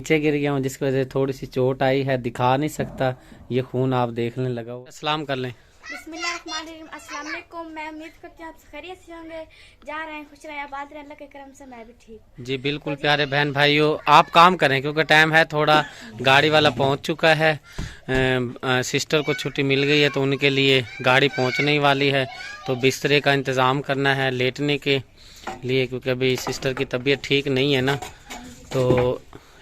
नीचे गिर गया हूँ जिसकी वजह से थोड़ी सी चोट आई है, दिखा नहीं सकता। ये खून आप देखने लगा हो। अस्सलाम कर लें। बिस्मिल्लाहिर्रहमानिर्रहीम। अस्सलाम वालेकुम। मैं उम्मीद करती हूँ आप खैरियत से होंगे, जा रहे हैं खुश रहे आबाद रहे, अल्लाह के करम से मैं भी ठीक। जी बिल्कुल प्यारे बहन भाइयों, आप काम करें क्योंकि टाइम है थोड़ा, गाड़ी वाला पहुंच चुका है। सिस्टर को छुट्टी मिल गई है तो उनके लिए गाड़ी पहुंचने ही वाली है, तो बिस्तरे का इंतज़ाम करना है लेटने के लिए, क्योंकि अभी सिस्टर की तबीयत ठीक नहीं है ना। तो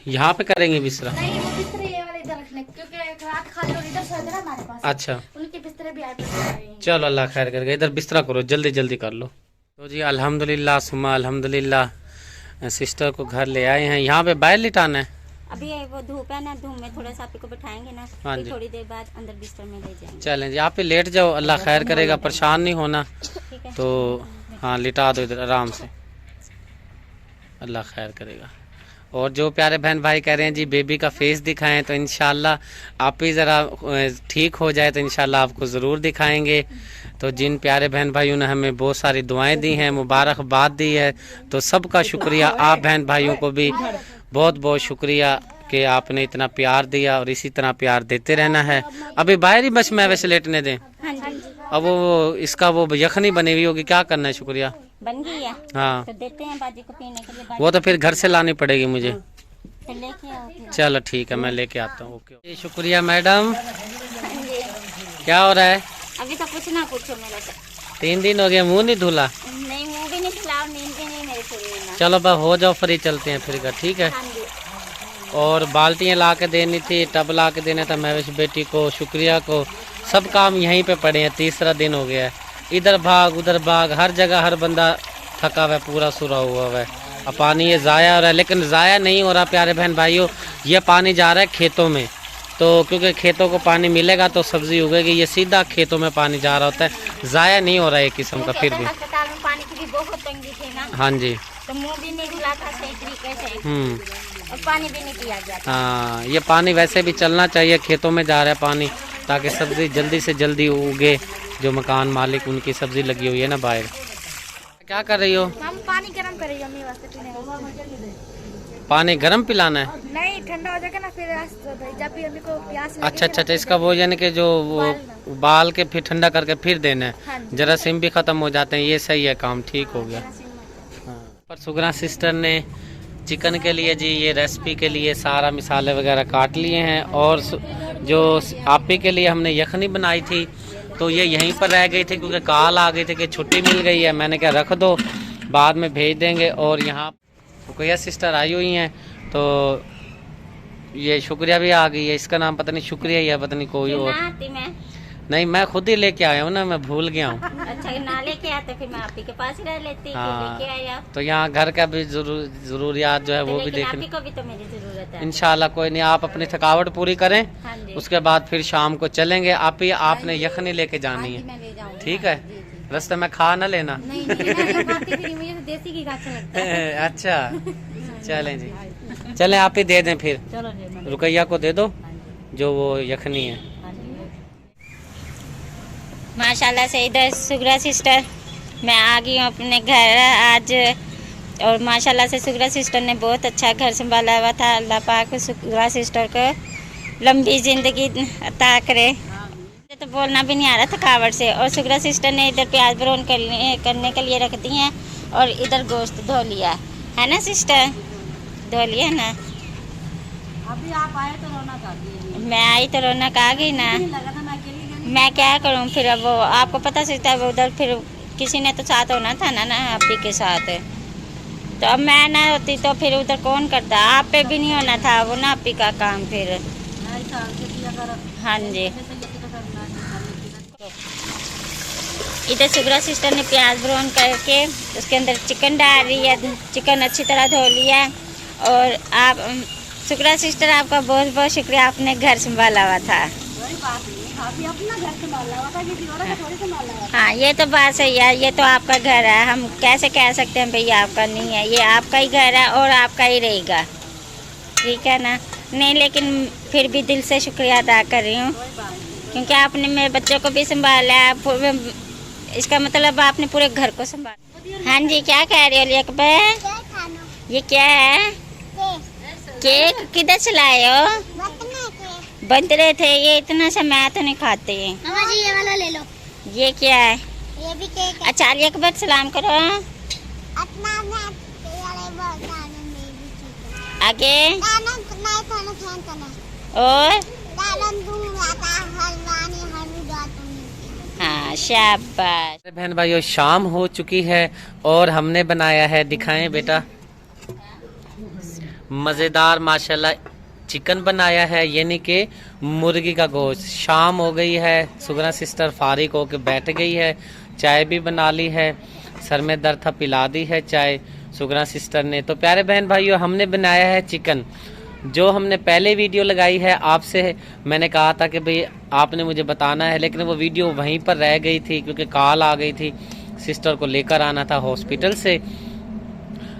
यहाँ पे करेंगे बिस्तरा। नहीं, वो बिस्तरे ये वाले इधर रखने, क्योंकि रात खाली और इधर सोए थे ना हमारे पास। अच्छा उनके बिस्तरे भी आए पड़े। चलो अल्लाह खैर करके, इधर बिस्तरा करो, जल्दी जल्दी कर लो। तो जी अल्हम्दुलिल्लाह सुम्मा अल्हम्दुलिल्लाह, सिस्टर को घर ले आए हैं। यहाँ पे बाहर लिटाना है अभी वो धूप है ना, धूप में थोड़ा सा आपको बिठाएंगे ना, हाँ फिर जी। थोड़ी देर बाद अंदर बिस्तर में ले जाएंगे। चलें जी, आप पे लेट जाओ, अल्लाह खैर करेगा, परेशान नहीं होना। ठीक है। तो हाँ लिटा दो इधर आराम से, अल्लाह खैर करेगा। और जो प्यारे बहन भाई कह रहे हैं जी बेबी का फेस दिखाएं, तो इंशाल्लाह आप ही ज़रा ठीक हो जाए तो इंशाल्लाह आपको ज़रूर दिखाएंगे। तो जिन प्यारे बहन भाइयों ने हमें बहुत सारी दुआएं दी हैं, मुबारकबाद दी है, तो सबका शुक्रिया। आप बहन भाइयों को भी बहुत बहुत शुक्रिया कि आपने इतना प्यार दिया और इसी तरह प्यार देते रहना है। अभी बाहर ही बस मैं वैसे लेटने दें। अब वो इसका वो यखनी बनी हुई होगी, क्या करना है? शुक्रिया बन गई है हाँ, तो देते हैं बाजी को पीने के लिए। वो तो फिर घर से लानी पड़ेगी मुझे। तो लेके आओ फिर। चलो ठीक है, मैं लेके आता हूँ। ओके शुक्रिया मैडम। क्या हो रहा है? अभी तो कुछ ना पूछो मेरा तो। 3 दिन हो गए, मुंह नहीं धुला? नहीं, मुँह भी नहीं खिलाओ, नींद भी नहीं मेरे शरीर में। चलो बस हो जाओ, फ्री चलते हैं फिर घर, ठीक है। हाँ जी। और बाल्टियाँ ला के देनी थी, टब ला के देना था महवेश बेटी को, शुक्रिया को, सब काम यहीं पे पड़े हैं। तीसरा दिन हो गया है, इधर भाग उधर भाग, हर जगह हर बंदा थका हुआ है, पूरा सुरा हुआ है। अब पानी ये ज़ाया हो रहा है, लेकिन ज़ाया नहीं हो रहा प्यारे बहन भाइयों, ये पानी जा रहा है खेतों में। तो क्योंकि खेतों को पानी मिलेगा तो सब्जी उगेगी, ये सीधा खेतों में पानी जा रहा होता है, ज़ाया नहीं हो रहा है एक किस्म का। फिर भी अस्पताल में पानी की भी बहुत तंगी थी ना, हाँ जी, तो मुँह भी नहीं धुला था सही तरीके से और पानी भी नहीं पिया गया था। हाँ ये पानी वैसे भी चलना चाहिए, खेतों में जा रहा है पानी ताकि सब्जी जल्दी से जल्दी उगे। जो मकान मालिक उनकी सब्जी लगी हुई है ना बाहर। क्या कर रही हो? हम पानी गर्म करेंगे अम्मी वास्ते पीने का। पानी गर्म पिलाना है? नहीं, ठंडा हो जाएगा ना फिर जब भी अम्मी को प्यास लगेगी। अच्छा अच्छा, इसका वो यानी कि जो वो उबाल के फिर ठंडा करके फिर देना है, हाँ जी। जरासीम भी ख़त्म हो जाते हैं। ये सही है, काम ठीक हो गया। हाँ। पर सुगरा सिस्टर ने चिकन के लिए जी ये रेसिपी के लिए सारा मिसाले वगैरह काट लिए हैं, और जो आपी के लिए हमने यखनी बनाई थी तो ये यहीं पर रह गई थी क्योंकि कॉल आ गई थी कि छुट्टी मिल गई है। मैंने कहा रख दो, बाद में भेज देंगे। और यहाँ रुकैया सिस्टर आई हुई हैं, तो ये शुक्रिया भी आ गई है, इसका नाम पता नहीं शुक्रिया ही है, पता नहीं कोई और नहीं, मैं खुद ही लेके आया हूँ ना, मैं भूल गया हूँ। अच्छा ना लेके आते, फिर मैं आप ही के पास ही रह लेती। हाँ, लेके आया तो यहाँ घर का भी जरूरियात जो है वो भी लेकिन आप देखनी। ही को भी तो मेरी जरूरत है। इंशाल्लाह कोई नहीं, आप अपनी थकावट पूरी करें, हाँ जी। उसके बाद फिर शाम को चलेंगे। आप ही आपने यखनी लेके जानी है, मैं ले जाऊंगी। ठीक है? रास्ते में खा ना लेना। नहीं नहीं, मैं जो खाती फिर मुझे तो देसी घी का अच्छा लगता है। अच्छा चलें जी, चलें आप ही दे दें फिर, चलो जी, रुकैया को दे दो जो वो यखनी है। माशाल्लाह से इधर सुगरा सिस्टर मैं आ गई हूँ अपने घर आज, और माशाल्लाह से सुगरा सिस्टर ने बहुत अच्छा घर संभाला हुआ था। अल्लाह पाक सुगरा सिस्टर को लंबी ज़िंदगी अता करे। मुझे तो बोलना भी नहीं आ रहा थकावट से। और सुगरा सिस्टर ने इधर प्याज ब्राउन करने के लिए रख दी हैं, और इधर गोश्त धो लिया है ना सिस्टर, धो लिया ना। अभी आप आए तो रौनक आ गई। मैं आई तो रौनक आ गई ना। मैं क्या करूं फिर, अब वो आपको पता चलता है, वो उधर फिर किसी ने तो साथ होना था ना आप ही के साथ। तो अब मैं ना होती तो फिर उधर कौन करता, आप पे भी नहीं होना था वो ना आप ही का काम फिर। हाँ जी, इधर सुगरा सिस्टर ने प्याज ब्राउन करके उसके अंदर चिकन डाल रही है। चिकन अच्छी तरह धो लिया। और आप सुगरा सिस्टर आपका बहुत बहुत शुक्रिया, आपने घर संभाला हुआ था। हाँ ये तो बात सही है, ये तो आपका घर है, हम कैसे कह सकते हैं भैया आपका नहीं है, ये आपका ही घर है और आपका ही रहेगा, ठीक है ना? नहीं लेकिन फिर भी दिल से शुक्रिया अदा कर रही हूँ, क्योंकि आपने मेरे बच्चों को भी संभाला है, इसका मतलब आपने पूरे घर को संभाला। हाँ जी, क्या कह रही हो? ये क्या है? केक किधर से लाए हो? बंद रहे थे। ये इतना सा मैं तो नहीं खाते। मामा जी ये वाला ले लो। ये क्या है? ये भी केक है। अच्छा एक बार सलाम करो। आगे और हाँ शाबाश। बहन भाइयों शाम हो चुकी है और हमने बनाया है, दिखाएं बेटा, मज़ेदार माशाल्लाह चिकन बनाया है, यानी कि मुर्गी का गोश्त। शाम हो गई है, सुगना सिस्टर फारिग होके बैठ गई है, चाय भी बना ली है, सर में दर्द था पिला दी है चाय सुगना सिस्टर ने। तो प्यारे बहन भाइयों हमने बनाया है चिकन। जो हमने पहले वीडियो लगाई है आपसे मैंने कहा था कि भाई आपने मुझे बताना है, लेकिन वो वीडियो वहीं पर रह गई थी क्योंकि कॉल आ गई थी, सिस्टर को लेकर आना था हॉस्पिटल से।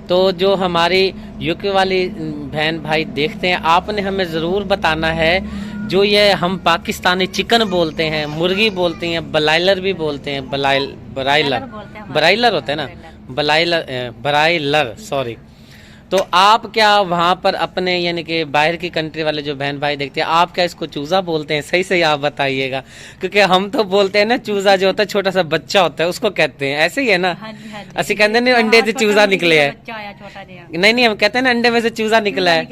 तो जो हमारी यूके वाली बहन भाई देखते हैं, आपने हमें ज़रूर बताना है, जो ये हम पाकिस्तानी चिकन बोलते हैं, मुर्गी बोलते हैं, बलाइलर भी बोलते हैं, बराइलर होता है ना, बराइलर सॉरी। तो आप क्या वहाँ पर अपने यानी कि बाहर की कंट्री वाले जो बहन भाई देखते हैं, आप क्या इसको चूज़ा बोलते हैं? सही सही आप बताइएगा, क्योंकि हम तो बोलते हैं ना चूज़ा जो होता है छोटा सा बच्चा होता है उसको कहते हैं, ऐसे ही है ना। असि कहते नहीं अंडे से चूज़ा निकले है, नहीं हम कहते हैं ना अंडे में से चूज़ा निकला है।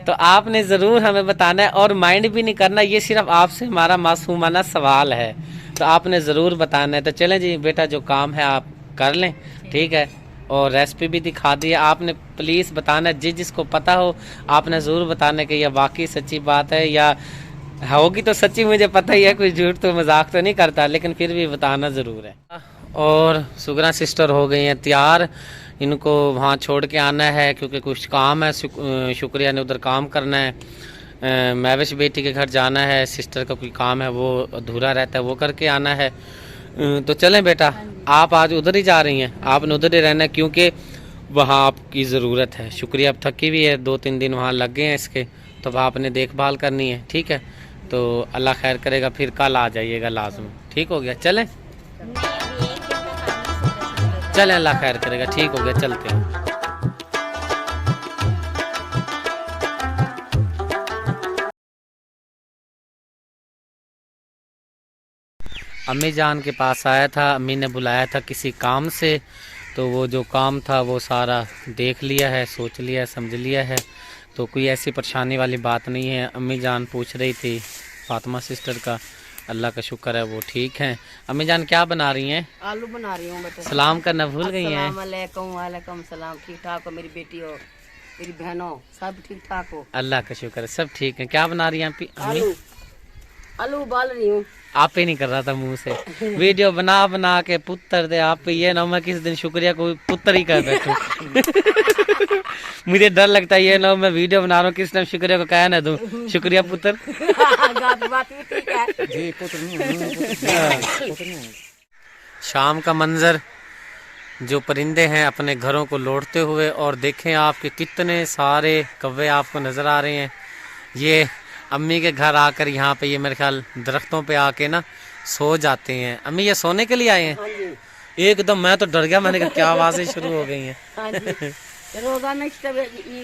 तो आपने ज़रूर हमें बताना है और माइंड भी नहीं करना, ये सिर्फ आपसे हमारा मासूमाना सवाल है, तो आपने ज़रूर बताना है। तो चलें जी बेटा, जो काम है आप कर लें, ठीक है, और रेसिपी भी दिखा दी है आपने। प्लीज़ बताना, जिसको पता हो आपने ज़रूर बताना कि यह वाकई सच्ची बात है या होगी तो सच्ची, मुझे पता ही है, कोई झूठ तो मजाक तो नहीं करता, लेकिन फिर भी बताना ज़रूर है। और सुगना सिस्टर हो गई हैं तैयार, इनको वहाँ छोड़ के आना है क्योंकि कुछ काम है, शुक्रिया ने उधर काम करना है, महविश बेटी के घर जाना है, सिस्टर का कोई काम है वो अधूरा रहता है वो करके आना है। तो चलें बेटा, आप आज उधर ही जा रही हैं, आपने उधर ही रहना है क्योंकि वहाँ आपकी ज़रूरत है। शुक्रिया अब थकी हुई है, 2-3 दिन वहाँ लग गए हैं इसके, तो अब आपने देखभाल करनी है, ठीक है। तो अल्लाह खैर करेगा, फिर कल आ जाइएगा लाजमी, ठीक हो गया। चलें चलें, अल्लाह खैर करेगा, ठीक हो गया, चलते हैं। अम्मी जान के पास आया था, अम्मी ने बुलाया था किसी काम से, तो वो जो काम था वो सारा देख लिया है, सोच लिया है, समझ लिया है, तो कोई ऐसी परेशानी वाली बात नहीं है। अम्मी जान पूछ रही थी फातिमा सिस्टर का, अल्लाह का शुक्र है वो ठीक हैं। अम्मी जान क्या बना रही हैं? आलू बना रही हूँ बेटा। सलाम करना भूल गई हैं? वालेकुम सलाम। ठीक ठाक हो मेरी बेटी हो, मेरी बहनों, सब ठीक ठाक हो? अल्लाह का शुक्र है, सब ठीक है। क्या बना रही हैं आलू आलू उबाल रही हूँ। आप ही नहीं कर रहा था मुंह से, वीडियो बना बना के पुत्र दे आप, ये ना मैं किस दिन शुक्रिया को पुत्र ही कर बैठूं। मुझे डर लगता है ये ना मैं वीडियो बना रहा हूँ किस टाइम शुक्रिया को कहा ना दूं शुक्रिया पुत्र। शाम का मंजर, जो परिंदे हैं अपने घरों को लौटते हुए, और देखें आपके कितने सारे कौवे आपको नज़र आ रहे हैं। ये अम्मी के घर आकर यहाँ पे ये मेरे ख्याल दरख्तों पे आके ना सो जाते हैं। अम्मी ये सोने के लिए आए हैं? एकदम मैं तो डर गया, मैंने कहा क्या आवाज़ें शुरू हो गई हैं। रोजाना ये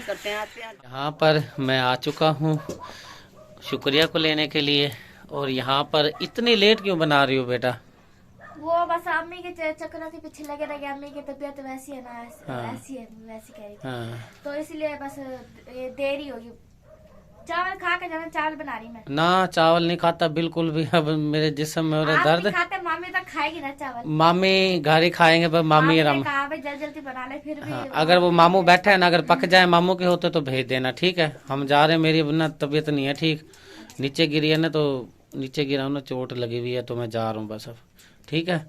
करते हैं, आते हैं। यहाँ पर मैं आ चुका हूँ शुक्रिया को लेने के लिए, और यहाँ पर इतनी लेट क्यों बना रही हो बेटा? वो बस अम्मी के चक्कर के पीछे लगे रह गए, अम्मी की तबीयत वैसी है ना, ऐसी है वैसी कह रही थी, तो इसलिए बस ये देरी होगी। चावल खा के जाना, चावल बना रही मैं। ना चावल नहीं खाता बिल्कुल भी, अब मेरे जिस्म में हो रहा दर्द। खाते मामी तो खाएगी ना चावल, मामी घर ही खाएंगे, पर मामी जल्दी जल्दी बना ले, फिर भी हाँ, अगर वो मामू बैठे हैं ना, अगर पक जाए मामू के होते तो भेज देना, ठीक है। हम जा रहे हैं, मेरी ना तबीयत नहीं है ठीक, नीचे गिरी है ना, तो नीचे गिरा हूँ ना, चोट लगी हुई है, तो मैं जा रहा हूँ बस अब, ठीक है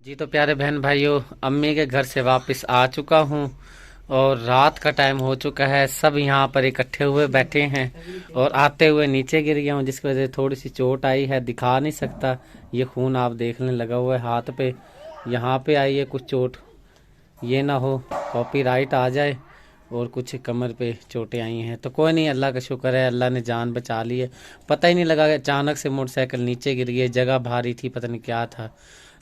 जी। तो प्यारे बहन भाइयों, अम्मी के घर से वापस आ चुका हूँ और रात का टाइम हो चुका है, सब यहाँ पर इकट्ठे हुए बैठे हैं, और आते हुए नीचे गिर गया हूँ, जिसकी वजह से थोड़ी सी चोट आई है, दिखा नहीं सकता, ये खून आप देखने लगा हुआ है हाथ पे, यहाँ पे आई है कुछ चोट, ये ना हो कॉपीराइट आ जाए, और कुछ कमर पे चोटें आई हैं, तो कोई नहीं, अल्लाह का शुक्र है, अल्लाह ने जान बचा ली है। पता ही नहीं लगा कि अचानक से मोटरसाइकिल नीचे गिर गई, जगह भारी थी, पता नहीं क्या था।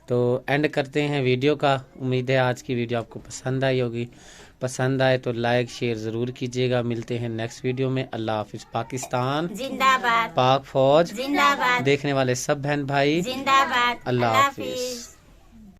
तो एंड करते हैं वीडियो का, उम्मीद है आज की वीडियो आपको पसंद आई होगी। पसंद आए तो लाइक शेयर ज़रूर कीजिएगा। मिलते हैं नेक्स्ट वीडियो में। अल्लाह हाफिज़। पाकिस्तान जिंदाबाद, पाक फौज जिंदाबाद, देखने वाले सब बहन भाई जिंदाबाद, अल्लाह हाफिज़।